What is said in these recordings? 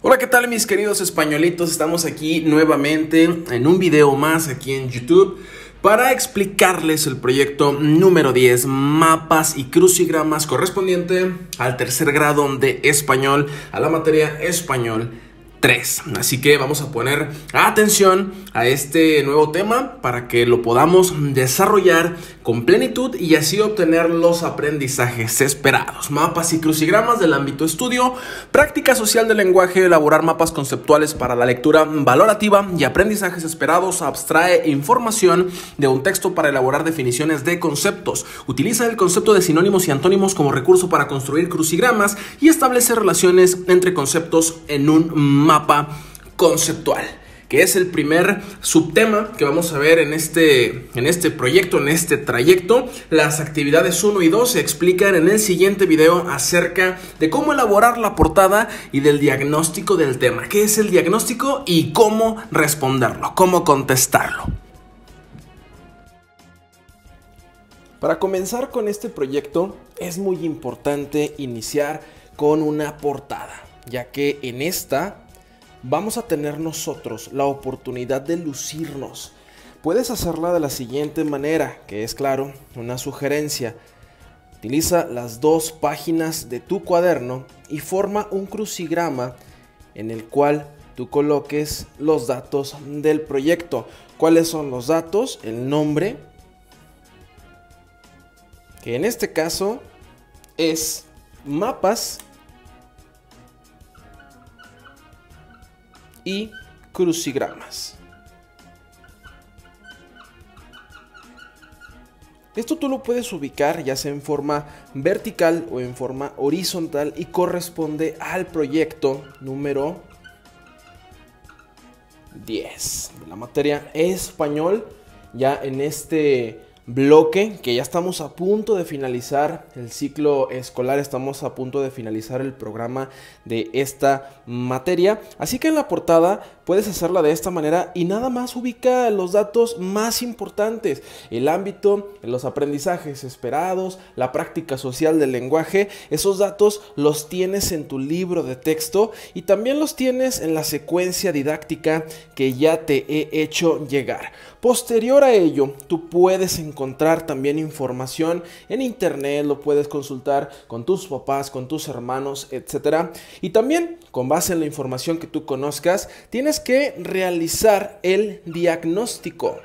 Hola, ¿qué tal mis queridos españolitos? Estamos aquí nuevamente en un video más aquí en YouTube para explicarles el proyecto número 10, mapas y crucigramas correspondiente al tercer grado de español, a la materia español 3. Así que vamos a poner atención a este nuevo tema para que lo podamos desarrollar con plenitud y así obtener los aprendizajes esperados. Mapas y crucigramas del ámbito estudio, práctica social del lenguaje, elaborar mapas conceptuales para la lectura valorativa y aprendizajes esperados. Abstrae información de un texto para elaborar definiciones de conceptos. Utiliza el concepto de sinónimos y antónimos como recurso para construir crucigramas y establece relaciones entre conceptos en un mapa conceptual, que es el primer subtema que vamos a ver en este proyecto, en este trayecto. Las actividades 1 y 2 se explican en el siguiente video acerca de cómo elaborar la portada y del diagnóstico del tema. ¿Qué es el diagnóstico y cómo responderlo? ¿Cómo contestarlo? Para comenzar con este proyecto es muy importante iniciar con una portada, ya que en esta vamos a tener nosotros la oportunidad de lucirnos. Puedes hacerla de la siguiente manera, que es, claro, una sugerencia. Utiliza las dos páginas de tu cuaderno y forma un crucigrama en el cual tú coloques los datos del proyecto. ¿Cuáles son los datos? El nombre, que en este caso es mapas y crucigramas. Esto tú lo puedes ubicar ya sea en forma vertical o en forma horizontal y corresponde al proyecto número 10 de la materia español. Ya en este bloque que ya estamos a punto de finalizar el ciclo escolar, estamos a punto de finalizar el programa de esta materia, así que en la portada puedes hacerla de esta manera y nada más ubica los datos más importantes: el ámbito, los aprendizajes esperados, la práctica social del lenguaje. Esos datos los tienes en tu libro de texto y también los tienes en la secuencia didáctica que ya te he hecho llegar. Posterior a ello, tú puedes encontrar también información en internet, lo puedes consultar con tus papás, con tus hermanos, etc. Y también, con base en la información que tú conozcas, tienes que realizar el diagnóstico.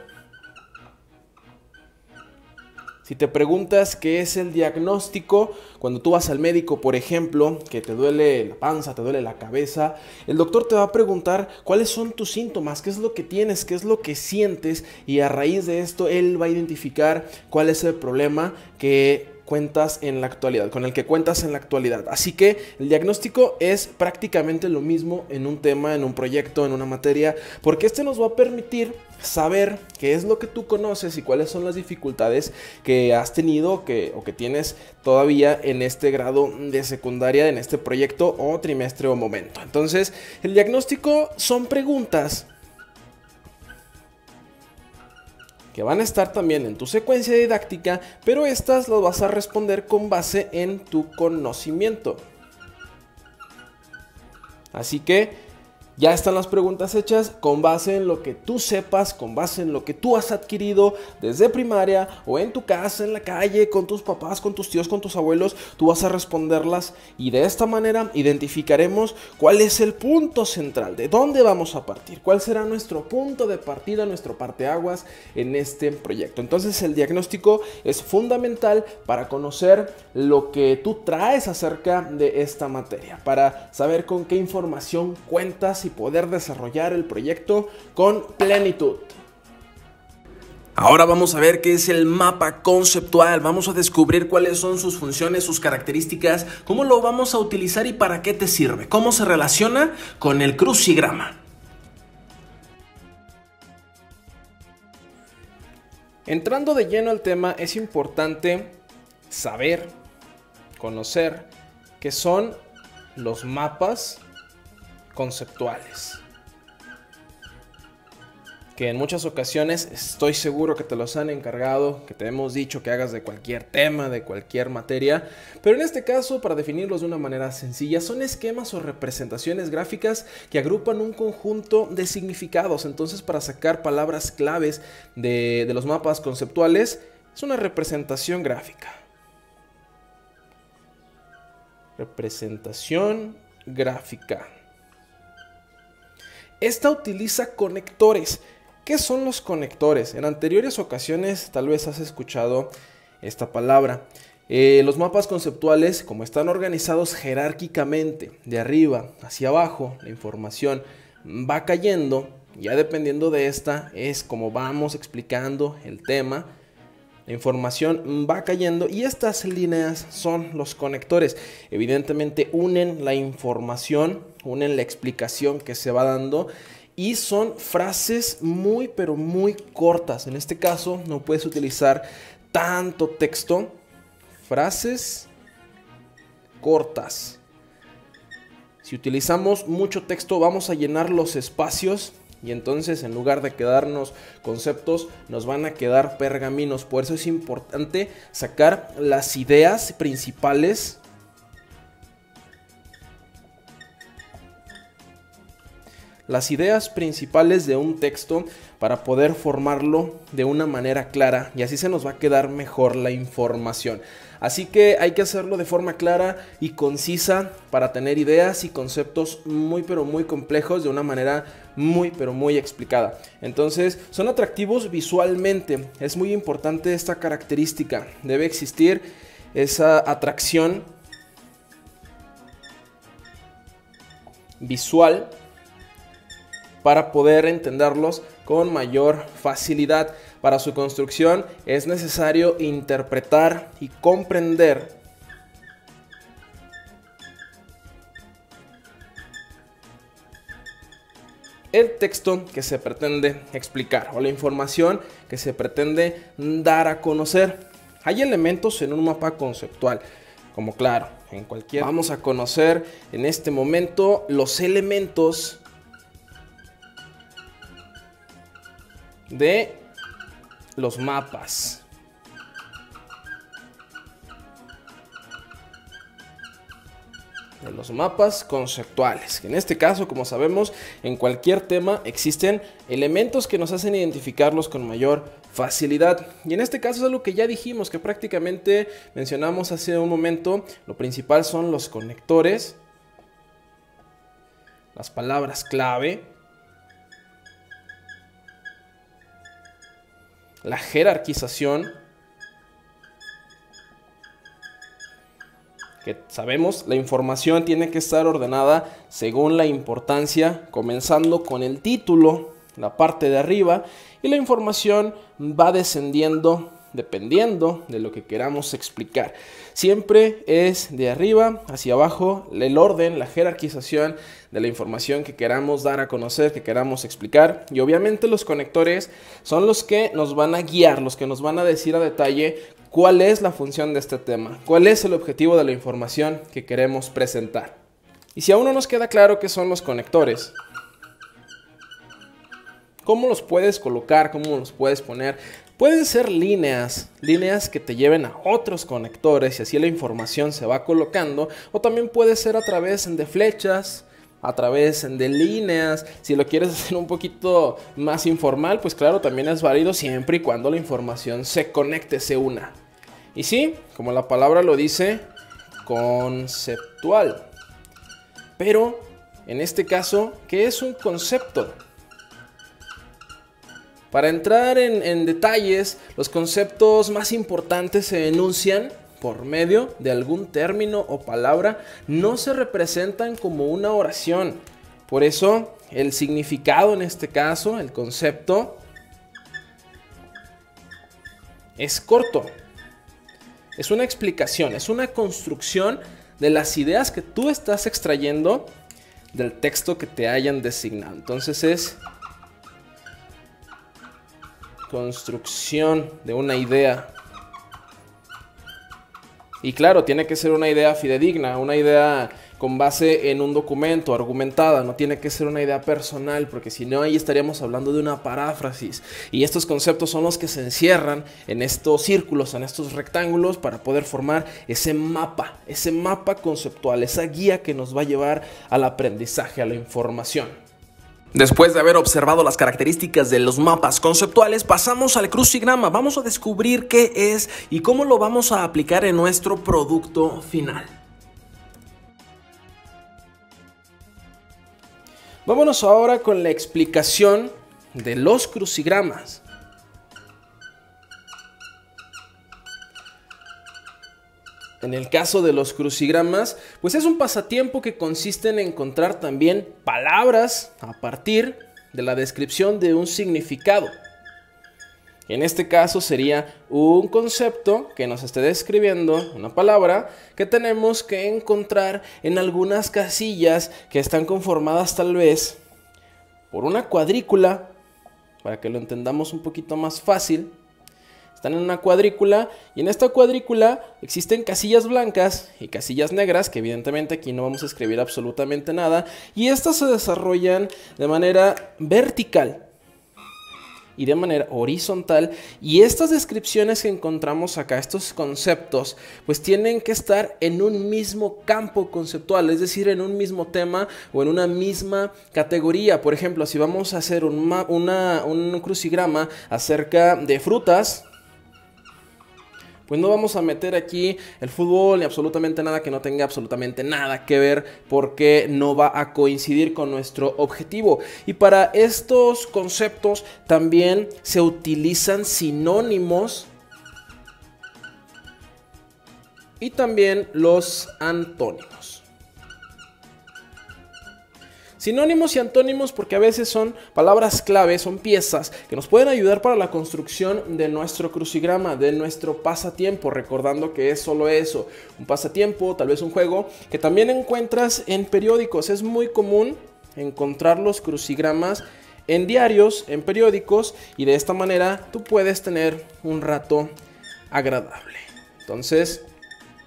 Si te preguntas qué es el diagnóstico, cuando tú vas al médico, por ejemplo, que te duele la panza, te duele la cabeza, el doctor te va a preguntar cuáles son tus síntomas, qué es lo que tienes, qué es lo que sientes, y a raíz de esto él va a identificar cuál es el problema que cuentas en la actualidad, con el que cuentas en la actualidad. Así que el diagnóstico es prácticamente lo mismo en un tema, en un proyecto, en una materia, porque este nos va a permitir saber qué es lo que tú conoces y cuáles son las dificultades que has tenido o que tienes todavía en este grado de secundaria, en este proyecto o trimestre o momento. Entonces, el diagnóstico son preguntas que van a estar también en tu secuencia didáctica, pero estas las vas a responder con base en tu conocimiento. Así que ya están las preguntas hechas con base en lo que tú sepas, con base en lo que tú has adquirido desde primaria o en tu casa, en la calle, con tus papás, con tus tíos, con tus abuelos. Tú vas a responderlas y de esta manera identificaremos cuál es el punto central, de dónde vamos a partir, cuál será nuestro punto de partida, nuestro parteaguas en este proyecto. Entonces el diagnóstico es fundamental para conocer lo que tú traes acerca de esta materia, para saber con qué información cuentas y poder desarrollar el proyecto con plenitud. Ahora vamos a ver qué es el mapa conceptual, vamos a descubrir cuáles son sus funciones, sus características, cómo lo vamos a utilizar y para qué te sirve, cómo se relaciona con el crucigrama. Entrando de lleno al tema, es importante saber, conocer qué son los mapas conceptuales. que en muchas ocasiones estoy seguro que te los han encargado, que te hemos dicho que hagas de cualquier tema, de cualquier materia, pero en este caso, para definirlos de una manera sencilla, son esquemas o representaciones gráficas que agrupan un conjunto de significados. Entonces, para sacar palabras claves de los mapas conceptuales, es una representación gráfica. Representación gráfica. Esta utiliza conectores. ¿Qué son los conectores? En anteriores ocasiones tal vez has escuchado esta palabra. Los mapas conceptuales, como están organizados jerárquicamente, de arriba hacia abajo, la información va cayendo. Ya dependiendo de esta es como vamos explicando el tema. La información va cayendo y estas líneas son los conectores. Evidentemente unen la información, unen la explicación que se va dando. Y son frases muy pero muy cortas. En este caso no puedes utilizar tanto texto. Frases cortas. Si utilizamos mucho texto vamos a llenar los espacios. Y entonces en lugar de quedarnos conceptos nos van a quedar pergaminos. Por eso es importante sacar las ideas principales. Las ideas principales de un texto para poder formarlo de una manera clara y así se nos va a quedar mejor la información. Así que hay que hacerlo de forma clara y concisa para tener ideas y conceptos muy pero muy complejos de una manera muy pero muy explicada. Entonces son atractivos visualmente, es muy importante esta característica, debe existir esa atracción visual para poder entenderlos con mayor facilidad. Para su construcción es necesario interpretar y comprender el texto que se pretende explicar o la información que se pretende dar a conocer. Hay elementos en un mapa conceptual, como claro, en cualquier. Vamos a conocer en este momento los elementos de los mapas. De los mapas conceptuales, que en este caso, como sabemos, en cualquier tema existen elementos que nos hacen identificarlos con mayor facilidad. Y en este caso es algo que ya dijimos, que prácticamente mencionamos hace un momento. Lo principal son los conectores, las palabras clave, la jerarquización, que sabemos la información tiene que estar ordenada según la importancia, comenzando con el título, la parte de arriba, y la información va descendiendo dependiendo de lo que queramos explicar. Siempre es de arriba hacia abajo el orden, la jerarquización de la información que queramos dar a conocer, que queramos explicar. Y obviamente los conectores son los que nos van a guiar, los que nos van a decir a detalle cuál es la función de este tema, cuál es el objetivo de la información que queremos presentar. Y si aún no nos queda claro qué son los conectores, ¿cómo los puedes colocar? ¿Cómo los puedes poner? Pueden ser líneas que te lleven a otros conectores y así la información se va colocando. O también puede ser a través de flechas, a través de líneas. Si lo quieres hacer un poquito más informal, pues claro, también es válido siempre y cuando la información se conecte, se una. Y sí, como la palabra lo dice, conceptual. Pero en este caso, ¿qué es un concepto? Para entrar en detalles, los conceptos más importantes se enuncian por medio de algún término o palabra, no se representan como una oración. Por eso, el significado en este caso, el concepto, es corto. Es una explicación, es una construcción de las ideas que tú estás extrayendo del texto que te hayan designado. Entonces es construcción de una idea. Y claro, tiene que ser una idea fidedigna, una idea con base en un documento, argumentada, no tiene que ser una idea personal, porque si no ahí estaríamos hablando de una paráfrasis. Y estos conceptos son los que se encierran en estos círculos, en estos rectángulos, para poder formar ese mapa conceptual, esa guía que nos va a llevar al aprendizaje, a la información. Después de haber observado las características de los mapas conceptuales, pasamos al crucigrama. Vamos a descubrir qué es y cómo lo vamos a aplicar en nuestro producto final. Vámonos ahora con la explicación de los crucigramas. En el caso de los crucigramas, pues es un pasatiempo que consiste en encontrar también palabras a partir de la descripción de un significado. En este caso sería un concepto que nos esté describiendo una palabra que tenemos que encontrar en algunas casillas que están conformadas tal vez por una cuadrícula, para que lo entendamos un poquito más fácil. Están en una cuadrícula y en esta cuadrícula existen casillas blancas y casillas negras, que evidentemente aquí no vamos a escribir absolutamente nada, y estas se desarrollan de manera vertical y de manera horizontal, y estas descripciones que encontramos acá, estos conceptos, pues tienen que estar en un mismo campo conceptual, es decir, en un mismo tema o en una misma categoría. Por ejemplo, si vamos a hacer un crucigrama acerca de frutas, pues no vamos a meter aquí el fútbol ni absolutamente nada que no tenga absolutamente nada que ver, porque no va a coincidir con nuestro objetivo. Y para estos conceptos también se utilizan sinónimos y también los antónimos. Sinónimos y antónimos porque a veces son palabras clave, son piezas que nos pueden ayudar para la construcción de nuestro crucigrama, de nuestro pasatiempo, recordando que es solo eso, un pasatiempo, tal vez un juego, que también encuentras en periódicos. Es muy común encontrar los crucigramas en diarios, en periódicos, y de esta manera tú puedes tener un rato agradable. Entonces,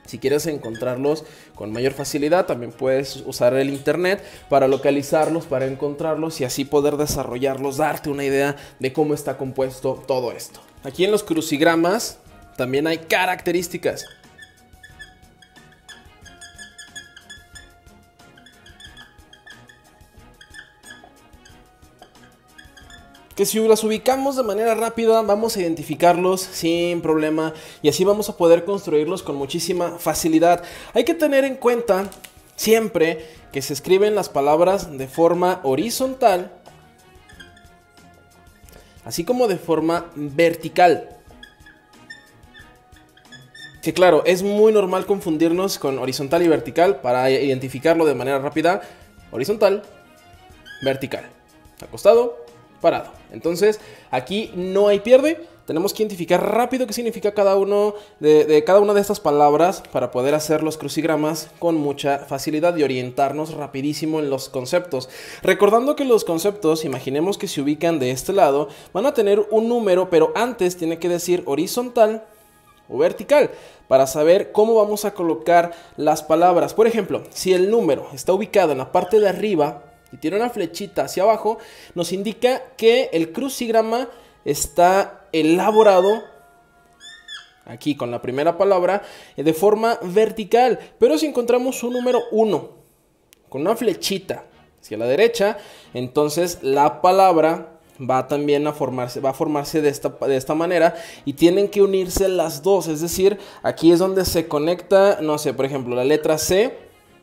si quieres encontrarlos con mayor facilidad, también puedes usar el internet para localizarlos, para encontrarlos y así poder desarrollarlos, darte una idea de cómo está compuesto todo esto. Aquí en los crucigramas también hay características. Que si las ubicamos de manera rápida vamos a identificarlos sin problema y así vamos a poder construirlos con muchísima facilidad. Hay que tener en cuenta siempre que se escriben las palabras de forma horizontal, así como de forma vertical. Que claro, es muy normal confundirnos con horizontal y vertical. Para identificarlo de manera rápida: horizontal, vertical, acostado, parado. Entonces aquí no hay pierde, tenemos que identificar rápido qué significa cada una de estas palabras para poder hacer los crucigramas con mucha facilidad y orientarnos rapidísimo en los conceptos. Recordando que los conceptos, imaginemos que se ubican de este lado, van a tener un número, pero antes tiene que decir horizontal o vertical para saber cómo vamos a colocar las palabras. Por ejemplo, si el número está ubicado en la parte de arriba y tiene una flechita hacia abajo, nos indica que el crucigrama está elaborado aquí con la primera palabra de forma vertical. Pero si encontramos un número 1 con una flechita hacia la derecha, entonces la palabra va también a formarse de esta manera y tienen que unirse las dos. Es decir, aquí es donde se conecta, no sé, por ejemplo, la letra C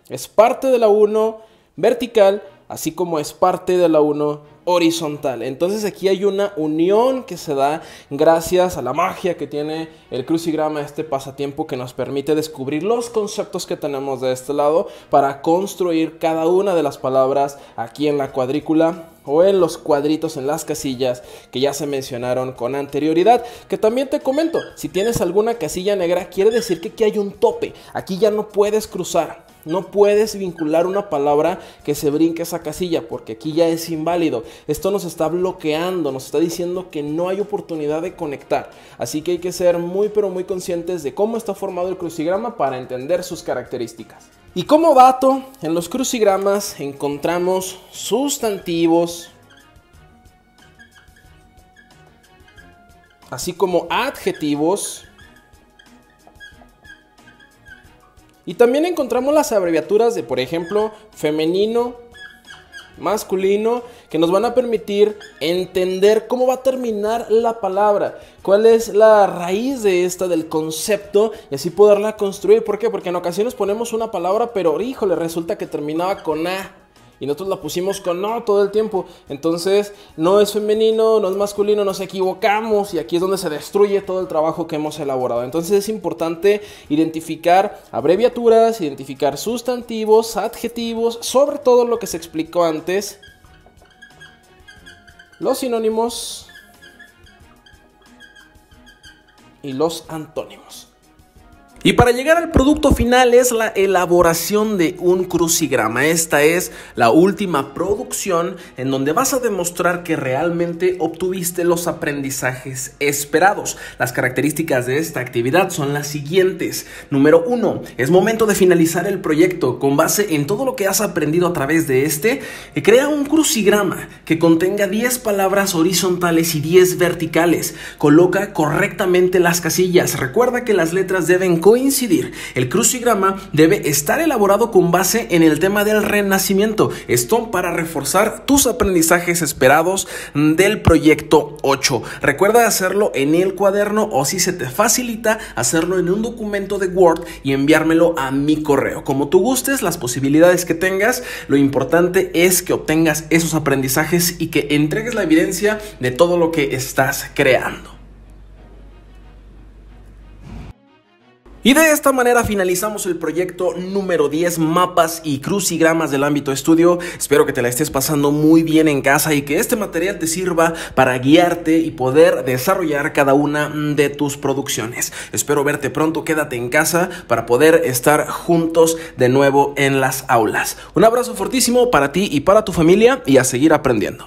es parte de la 1 vertical, así como es parte de la 1 horizontal. Entonces aquí hay una unión que se da gracias a la magia que tiene el crucigrama, este pasatiempo que nos permite descubrir los conceptos que tenemos de este lado para construir cada una de las palabras aquí en la cuadrícula o en los cuadritos, en las casillas que ya se mencionaron con anterioridad. Que también te comento, si tienes alguna casilla negra, quiere decir que aquí hay un tope, aquí ya no puedes cruzar. No puedes vincular una palabra que se brinque esa casilla porque aquí ya es inválido. Esto nos está bloqueando, nos está diciendo que no hay oportunidad de conectar. Así que hay que ser muy pero muy conscientes de cómo está formado el crucigrama para entender sus características. Y como dato, en los crucigramas encontramos sustantivos, así como adjetivos, y también encontramos las abreviaturas de, por ejemplo, femenino, masculino, que nos van a permitir entender cómo va a terminar la palabra, cuál es la raíz de esta, del concepto, y así poderla construir. ¿Por qué? Porque en ocasiones ponemos una palabra, pero híjole, resulta que terminaba con A y nosotros la pusimos con no todo el tiempo. Entonces no es femenino, no es masculino, nos equivocamos, y aquí es donde se destruye todo el trabajo que hemos elaborado. Entonces es importante identificar abreviaturas, identificar sustantivos, adjetivos, sobre todo lo que se explicó antes, los sinónimos y los antónimos. Y para llegar al producto final es la elaboración de un crucigrama. Esta es la última producción en donde vas a demostrar que realmente obtuviste los aprendizajes esperados. Las características de esta actividad son las siguientes. Número 1, es momento de finalizar el proyecto. Con base en todo lo que has aprendido a través de crea un crucigrama que contenga 10 palabras horizontales y 10 verticales. Coloca correctamente las casillas. Recuerda que las letras deben coincidir. El crucigrama debe estar elaborado con base en el tema del renacimiento. Esto para reforzar tus aprendizajes esperados del proyecto 8. Recuerda hacerlo en el cuaderno, o si se te facilita, hacerlo en un documento de Word y enviármelo a mi correo. Como tú gustes, las posibilidades que tengas, lo importante es que obtengas esos aprendizajes y que entregues la evidencia de todo lo que estás creando. Y de esta manera finalizamos el proyecto número 10, mapas y crucigramas del ámbito estudio. Espero que te la estés pasando muy bien en casa y que este material te sirva para guiarte y poder desarrollar cada una de tus producciones. Espero verte pronto, quédate en casa para poder estar juntos de nuevo en las aulas. Un abrazo fortísimo para ti y para tu familia, y a seguir aprendiendo.